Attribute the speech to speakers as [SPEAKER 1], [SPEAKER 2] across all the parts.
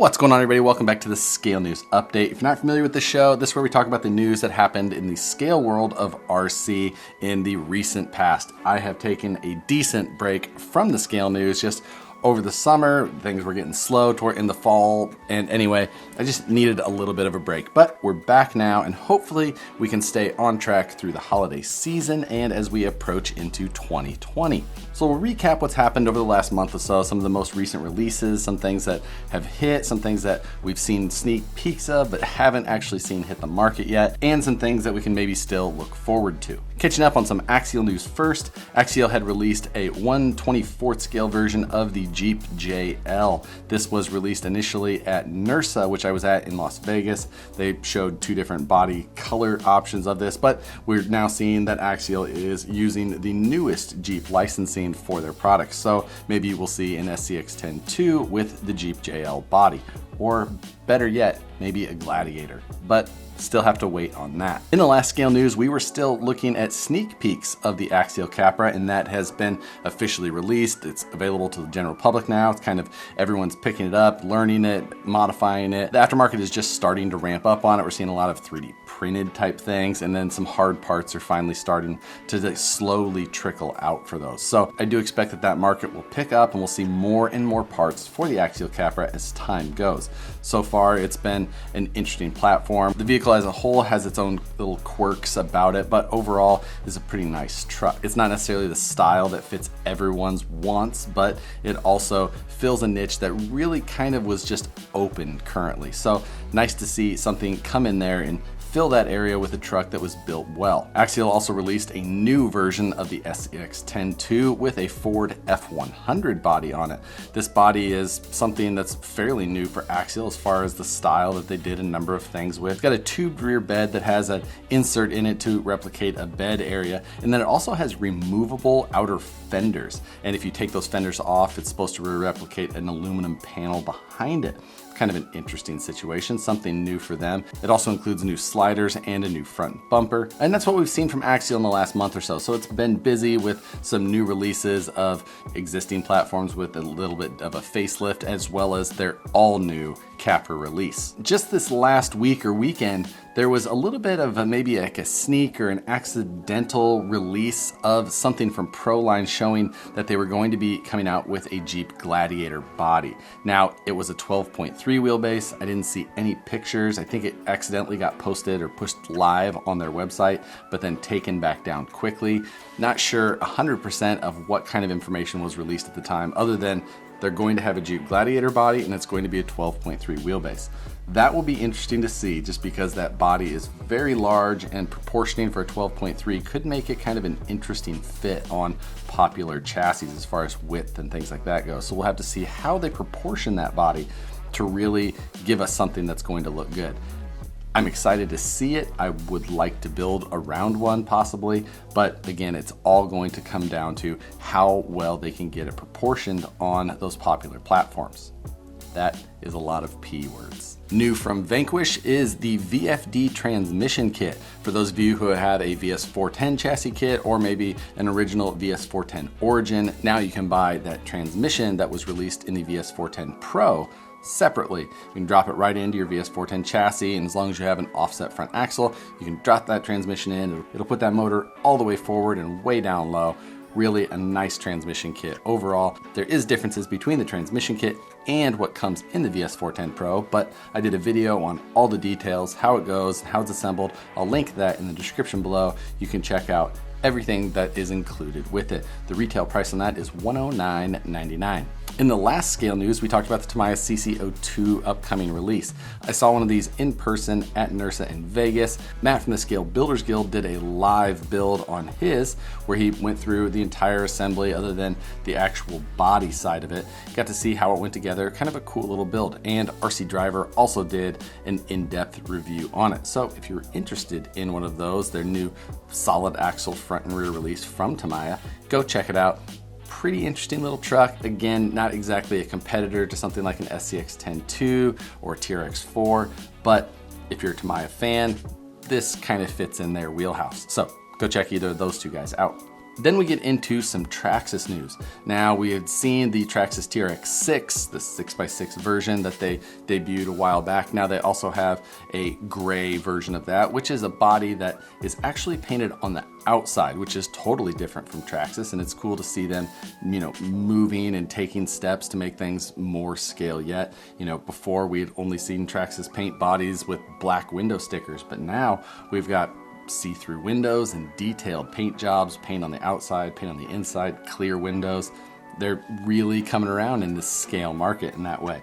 [SPEAKER 1] What's going on, everybody? Welcome back to the Scale News Update. If you're not familiar with the show, this is where we talk about the news that happened in the scale world of RC in the recent past. I have taken a decent break from the scale news just over the summer. Things were getting slow toward in the fall, and anyway, I just needed a little bit of a break. But we're back now, and hopefully we can stay on track through the holiday season and as we approach into 2020. So we'll recap what's happened over the last month or so, some of the most recent releases, some things that have hit, some things that we've seen sneak peeks of but haven't actually seen hit the market yet, and some things that we can maybe still look forward to. Catching up on some Axial news first, Axial had released a 1/24th scale version of the Jeep JL. This was released initially at NERSA, which I was at in Las Vegas. They showed two different body color options of this, but we're now seeing that Axial is using the newest Jeep licensing for their products. So maybe we'll see an SCX-10-2 with the Jeep JL body, or better yet, maybe a Gladiator, but still have to wait on that. In the last scale news, we were still looking at sneak peeks of the Axial Capra, and that has been officially released. It's available to the general public now. It's kind of everyone's picking it up, learning it, modifying it. The aftermarket is just starting to ramp up on it. We're seeing a lot of 3D printed type things, and then some hard parts are finally starting to slowly trickle out for those. So I do expect that market will pick up, and we'll see more and more parts for the Axial Capra as time goes. So far, it's been an interesting platform. The vehicle as a whole has its own little quirks about it, but overall is a pretty nice truck. It's not necessarily the style that fits everyone's wants, but it also fills a niche that really kind of was just open currently. So nice to see something come in there and fill that area with a truck that was built well. Axial also released a new version of the SCX-10-2 with a Ford F100 body on it. This body is something that's fairly new for Axial as far as the style that they did a number of things with. It's got a tubed rear bed that has an insert in it to replicate a bed area, and then it also has removable outer fenders. And if you take those fenders off, it's supposed to replicate an aluminum panel behind it. Kind of an interesting situation, something new for them. It also includes new sliders and a new front bumper. And that's what we've seen from Axial in the last month or so. So it's been busy with some new releases of existing platforms with a little bit of a facelift, as well as their all new Capra release. Just this last week or weekend, there was a little bit of maybe like a sneak or an accidental release of something from Proline showing that they were going to be coming out with a Jeep Gladiator body. Now, it was a 12.3 wheelbase. I didn't see any pictures. I think it accidentally got posted or pushed live on their website, but then taken back down quickly. Not sure 100% of what kind of information was released at the time, other than they're going to have a Jeep Gladiator body and it's going to be a 12.3 wheelbase. That will be interesting to see, just because that body is very large, and proportioning for a 12.3 could make it kind of an interesting fit on popular chassis as far as width and things like that go. So we'll have to see how they proportion that body to really give us something that's going to look good. I'm excited to see it. I would like to build around one possibly, but again, it's all going to come down to how well they can get it proportioned on those popular platforms. That is a lot of P words. New from Vanquish is the Vfd Transmission Kit. For those of you who have a VS410 chassis kit, or maybe an original VS410 Origin, now you can buy that transmission that was released in the VS410 Pro separately. You can drop it right into your VS410 chassis, and as long as you have an offset front axle, you can drop that transmission in. It'll put that motor all the way forward and way down low. Really a nice transmission kit. Overall, there is differences between the transmission kit and what comes in the VS410 Pro, but I did a video on all the details, how it goes, how it's assembled. I'll link that in the description below. You can check out everything that is included with it. The retail price on that is $109.99. In the last scale news, we talked about the Tamiya CC02 upcoming release. I saw one of these in person at NERSA in Vegas. Matt from the Scale Builders Guild did a live build on his, where he went through the entire assembly other than the actual body side of it. Got to see how it went together, kind of a cool little build. And RC Driver also did an in-depth review on it. So if you're interested in one of those, their new solid axle front and rear release from Tamiya, go check it out. Pretty interesting little truck. Again, not exactly a competitor to something like an SCX-10-2 or TRX-4, but if you're a Tamiya fan, this kind of fits in their wheelhouse. So go check either of those two guys out. Then we get into some Traxxas news. Now, we had seen the Traxxas T-Rex 6, the 6x6 version that they debuted a while back. Now they also have a gray version of that, which is a body that is actually painted on the outside, which is totally different from Traxxas, and it's cool to see them, moving and taking steps to make things more scale yet. Before we had only seen Traxxas paint bodies with black window stickers, but now we've got see-through windows and detailed paint jobs, paint on the outside, paint on the inside, clear windows. They're really coming around in this scale market in that way.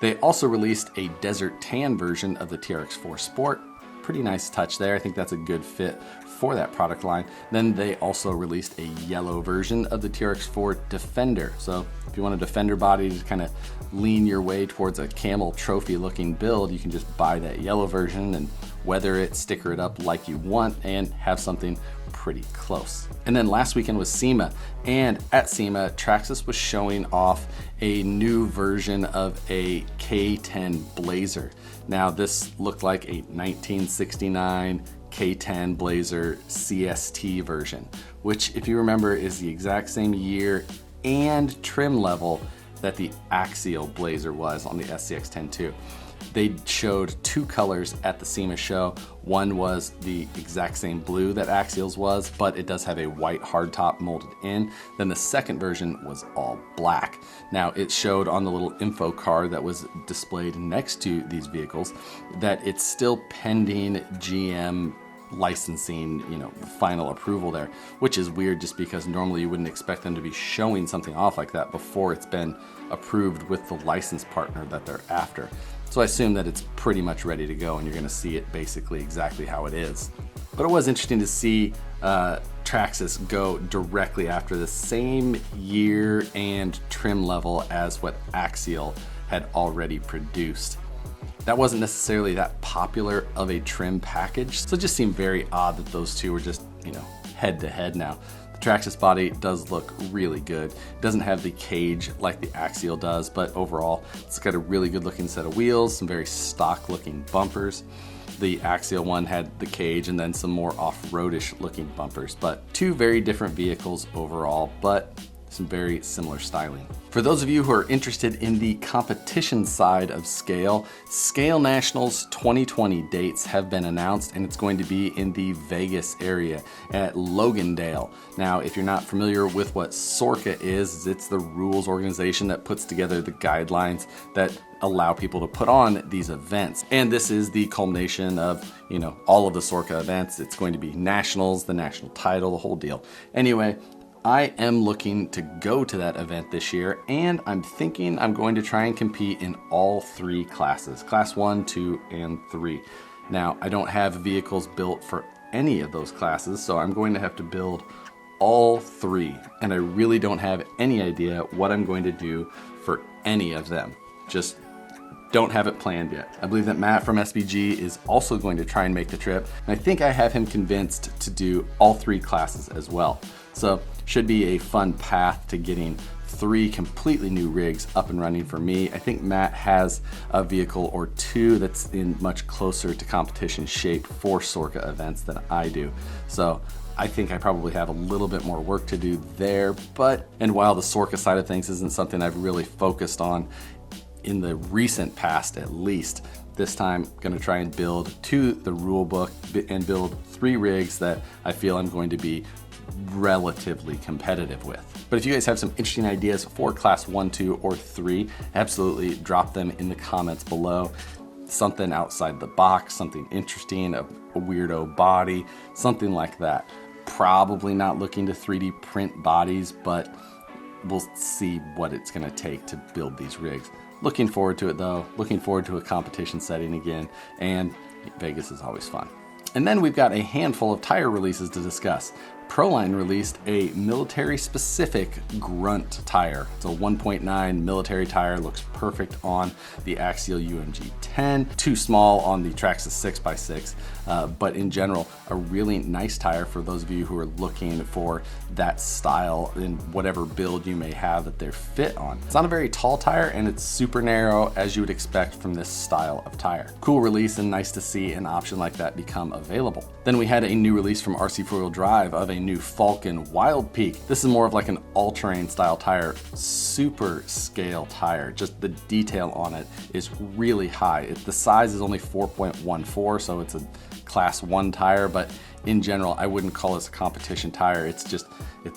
[SPEAKER 1] They also released a desert tan version of the TRX4 Sport. Pretty nice touch there. I think that's a good fit for that product line. Then they also released a yellow version of the TRX4 Defender. So if you want a Defender body to kind of lean your way towards a camel trophy looking build, you can just buy that yellow version and weather it, sticker it up like you want, and have something pretty close. And then last weekend was SEMA, and at SEMA, Traxxas was showing off a new version of a K10 Blazer. Now this looked like a 1969 K10 Blazer CST version, which, if you remember, is the exact same year and trim level that the Axial Blazer was on the SCX-10 II. They showed two colors at the SEMA show. One was the exact same blue that Axial's was, but it does have a white hardtop molded in. Then the second version was all black. Now, it showed on the little info card that was displayed next to these vehicles that it's still pending GM licensing, final approval there, which is weird just because normally you wouldn't expect them to be showing something off like that before it's been approved with the license partner that they're after. So I assume that it's pretty much ready to go and you're gonna see it basically exactly how it is. But it was interesting to see Traxxas go directly after the same year and trim level as what Axial had already produced. That wasn't necessarily that popular of a trim package, so it just seemed very odd that those two were just, head to head now. The Traxxas body does look really good. It doesn't have the cage like the Axial does, but overall, it's got a really good looking set of wheels, some very stock looking bumpers. The Axial one had the cage and then some more off-roadish looking bumpers, but two very different vehicles overall, but some very similar styling. For those of you who are interested in the competition side of Scale, Scale Nationals 2020 dates have been announced, and it's going to be in the Vegas area at Logandale. Now, if you're not familiar with what SORCA is, it's the rules organization that puts together the guidelines that allow people to put on these events. And this is the culmination of, all of the SORCA events. It's going to be nationals, the national title, the whole deal. Anyway, I am looking to go to that event this year, and I'm thinking I'm going to try and compete in all three classes, class 1, 2, and 3. Now, I don't have vehicles built for any of those classes, so I'm going to have to build all three, and I really don't have any idea what I'm going to do for any of them. Just don't have it planned yet. I believe that Matt from SBG is also going to try and make the trip, and I think I have him convinced to do all three classes as well. So should be a fun path to getting 3 completely new rigs up and running for me. I think Matt has a vehicle or 2 that's in much closer to competition shape for SORCA events than I do. So I think I probably have a little bit more work to do there, and while the SORCA side of things isn't something I've really focused on in the recent past at least, this time I'm gonna try and build to the rule book and build 3 rigs that I feel I'm going to be relatively competitive with. But if you guys have some interesting ideas for class 1, 2, or 3, absolutely drop them in the comments below. Something outside the box, something interesting, a weirdo body, something like that. Probably not looking to 3D print bodies, but we'll see what it's gonna take to build these rigs. Looking forward to it though, looking forward to a competition setting again, and Vegas is always fun. And then we've got a handful of tire releases to discuss. Proline released a military-specific grunt tire. It's a 1.9 military tire, looks perfect on the Axial UMG 10, too small on the Traxxas 6x6, but in general, a really nice tire for those of you who are looking for that style in whatever build you may have that they're fit on. It's not a very tall tire, and it's super narrow as you would expect from this style of tire. Cool release, and nice to see an option like that become available. Then we had a new release from RC4WD of a a new Falcon Wild Peak. This is more of like an all-terrain style tire, super scale tire. Just the detail on it is really high. The size is only 4.14, so it's a class 1 tire, but in general, I wouldn't call this a competition tire. It's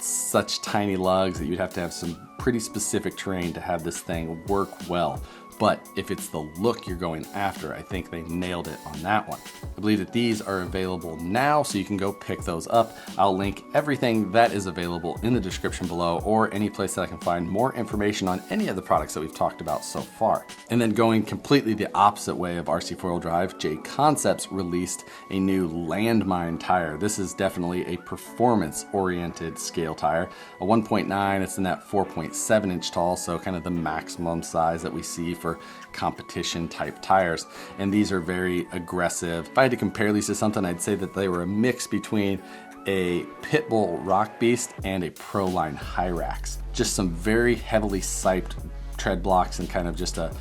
[SPEAKER 1] such tiny lugs that you'd have to have some pretty specific terrain to have this thing work well. But if it's the look you're going after, I think they nailed it on that one. I believe that these are available now, so you can go pick those up. I'll link everything that is available in the description below, or any place that I can find more information on any of the products that we've talked about so far. And then going completely the opposite way of RC four-wheel drive, J Concepts released a new landmine tire. This is definitely a performance-oriented scale tire. A 1.9, it's in that 4.7 inch tall, so kind of the maximum size that we see for competition type tires. And these are very aggressive. If I had to compare these to something, I'd say that they were a mix between a Pitbull Rock Beast and a Proline Hyrax. Just some very heavily siped tread blocks and kind of just a,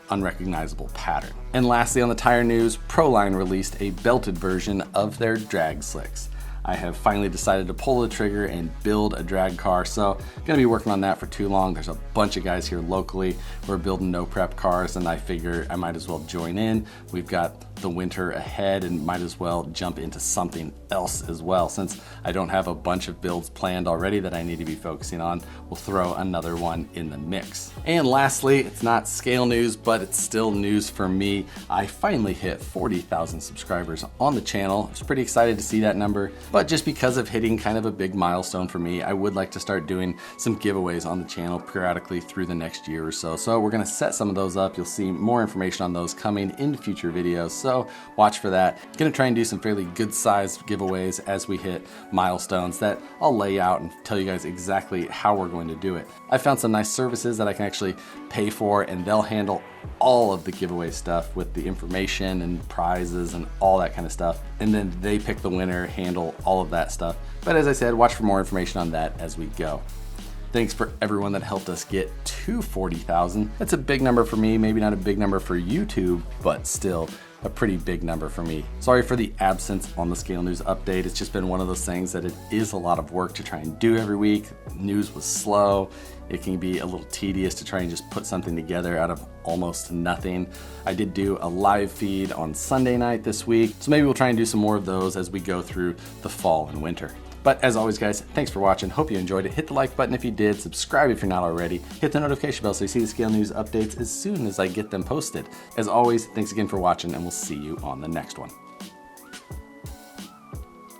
[SPEAKER 1] unrecognizable pattern. And lastly, on the tire news, Proline released a belted version of their drag slicks. I have finally decided to pull the trigger and build a drag car, so I'm gonna be working on that for too long. There's a bunch of guys here locally who are building no prep cars, and I figure I might as well join in. We've got the winter ahead and might as well jump into something else as well. Since I don't have a bunch of builds planned already that I need to be focusing on, we'll throw another one in the mix. And lastly, it's not scale news, but it's still news for me. I finally hit 40,000 subscribers on the channel. I was pretty excited to see that number. But just because of hitting kind of a big milestone for me, I would like to start doing some giveaways on the channel periodically through the next year or so. So we're gonna set some of those up. You'll see more information on those coming in future videos, so watch for that. Gonna try and do some fairly good sized giveaways as we hit milestones that I'll lay out and tell you guys exactly how we're going to do it. I found some nice services that I can actually pay for, and they'll handle all of the giveaway stuff with the information and prizes and all that kind of stuff. And then they pick the winner, handle all of that stuff. But as I said, watch for more information on that as we go. Thanks for everyone that helped us get to 40,000. That's a big number for me, maybe not a big number for YouTube, but still a pretty big number for me. Sorry for the absence on the Scale News update. It's just been one of those things that it is a lot of work to try and do every week. News was slow. It can be a little tedious to try and just put something together out of almost nothing. I did do a live feed on Sunday night this week, so maybe we'll try and do some more of those as we go through the fall and winter. But as always, guys, thanks for watching. Hope you enjoyed it. Hit the like button if you did. Subscribe if you're not already. Hit the notification bell so you see the Scale News updates as soon as I get them posted. As always, thanks again for watching, and we'll see you on the next one.